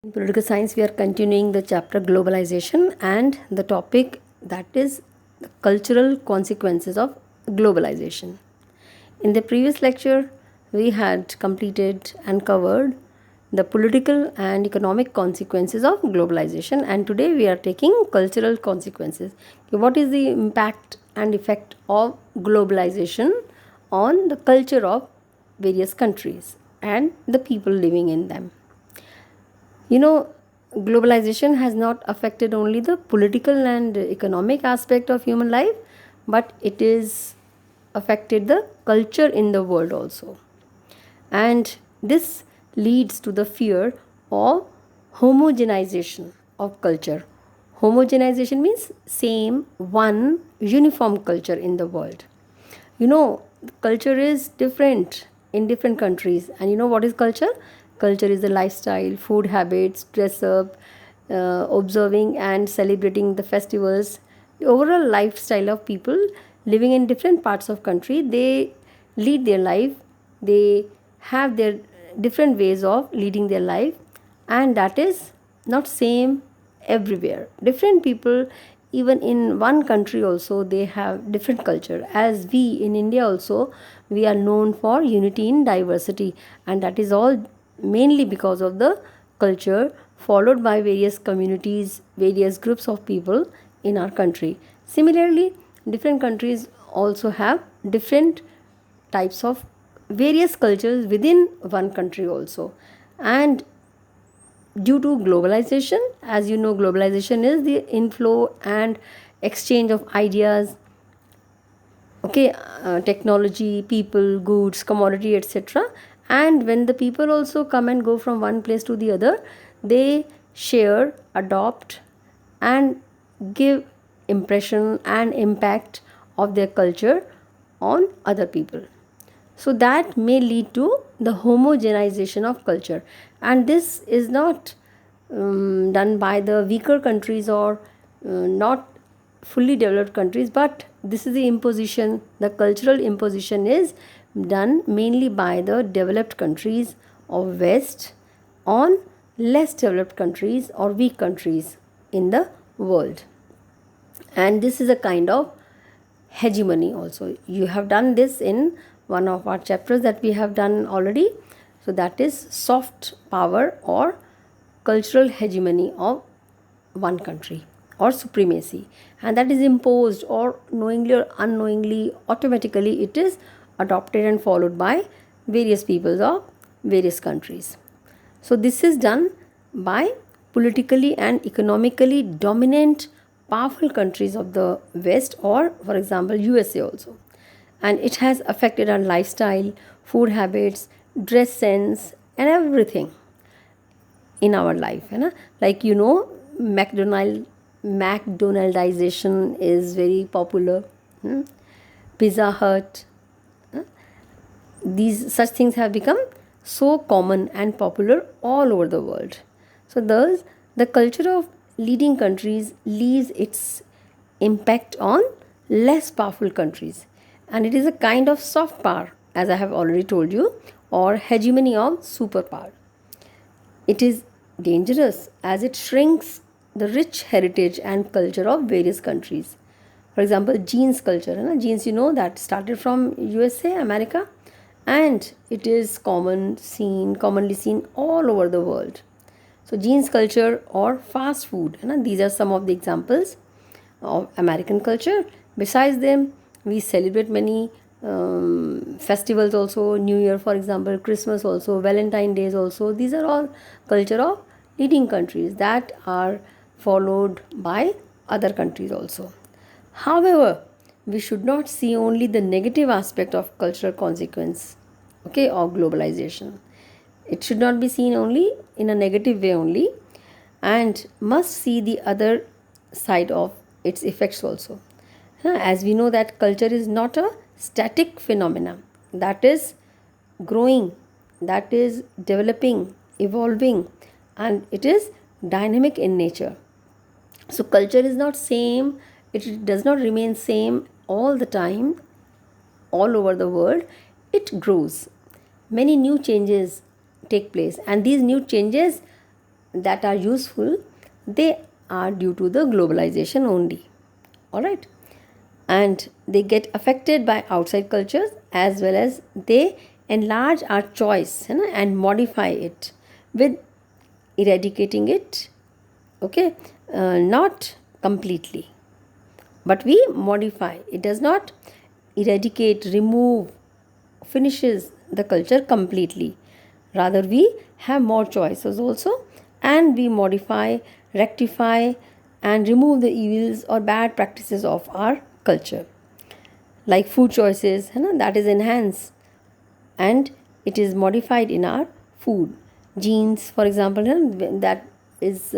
In political science, we are continuing the chapter globalization and the topic that is the cultural consequences of globalization. In the previous lecture, we had completed and covered the political and economic consequences of globalization, and today we are taking cultural consequences. Okay, what is the impact and effect of globalization on the culture of various countries and the people living in them? You know, globalization has not affected only the political and economic aspect of human life, but it is affected the culture in the world also. And this leads to the fear of homogenization of culture. Homogenization means same, one, uniform culture in the world. Culture is different in different countries, and you know what is culture? Culture is the lifestyle, food habits, dress up, observing and celebrating the festivals, the overall lifestyle of people living in different parts of country. They lead their life, they have their different ways of leading their life, and that is not same everywhere. Different people, even in one country also, they have different culture. As we in India also, we are known for unity in diversity, and that is all mainly because of the culture followed by various communities, various groups of people in our country. Similarly, different countries also have different types of various cultures within one country also. And due to globalization, as you know, globalization is the inflow and exchange of ideas, okay, technology, people, goods, commodity, etc. And when the people also come and go from one place to the other, they share, adopt, and give impression and impact of their culture on other people. So that may lead to the homogenization of culture, and this is not done by the weaker countries or not fully developed countries, but this is the imposition, the cultural imposition is done mainly by the developed countries of west on less developed countries or weak countries in the world. And this is a kind of hegemony also. You have done this in one of our chapters that we have done already. So that is soft power or cultural hegemony of one country or supremacy, and that is imposed or knowingly or unknowingly, automatically it is adopted and followed by various peoples of various countries. So this is done by politically and economically dominant powerful countries of the West, or for example USA also. And it has affected our lifestyle, food habits, dress sense, and everything in our life. Like McDonaldization is very popular. Pizza Hut, these such things have become so common and popular all over the world. So thus the culture of leading countries leaves its impact on less powerful countries, and it is a kind of soft power, as I have already told you, or hegemony of superpower. It is dangerous as it shrinks the rich heritage and culture of various countries. For example, jeans culture. Jeans, you know, that started from USA, America, and it is commonly seen all over the world. So, jeans culture or fast food. These are some of the examples of American culture. Besides them, we celebrate many festivals also. New Year, for example, Christmas also, Valentine days also. These are all culture of leading countries that are followed by other countries also. However, we should not see only the negative aspect of cultural consequence, okay, of globalization. It should not be seen only in a negative way only, and must see the other side of its effects also. As we know that culture is not a static phenomenon, that is growing, that is developing, evolving, and it is dynamic in nature. So culture is not same, it does not remain same all the time all over the world. It grows, many new changes take place, and these new changes that are useful, they are due to the globalization only. All right. And they get affected by outside cultures, as well as they enlarge our choice, and modify it with eradicating it. Okay. Not completely, but we modify. It does not eradicate, remove, finishes the culture completely. Rather, we have more choices also, and we modify, rectify, and remove the evils or bad practices of our culture, like food choices, that is enhanced, and it is modified in our food. Jeans, for example, that is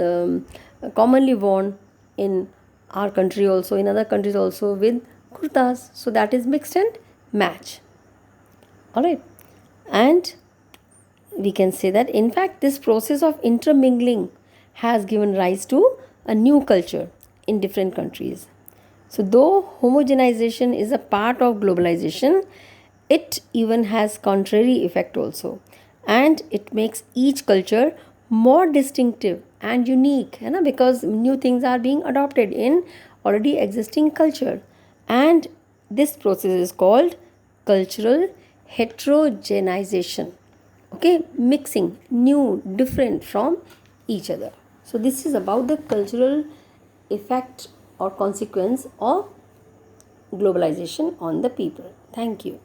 commonly worn in our country also, in other countries also, with kurtas, so that is mixed and match. All right. And we can say that in fact this process of intermingling has given rise to a new culture in different countries. So though homogenization is a part of globalization, it even has contrary effect also, and it makes each culture more distinctive and unique, because new things are being adopted in already existing culture. And this process is called cultural heterogenization. Okay, mixing new, different from each other. So this is about the cultural effect or consequence of globalization on the people. Thank you.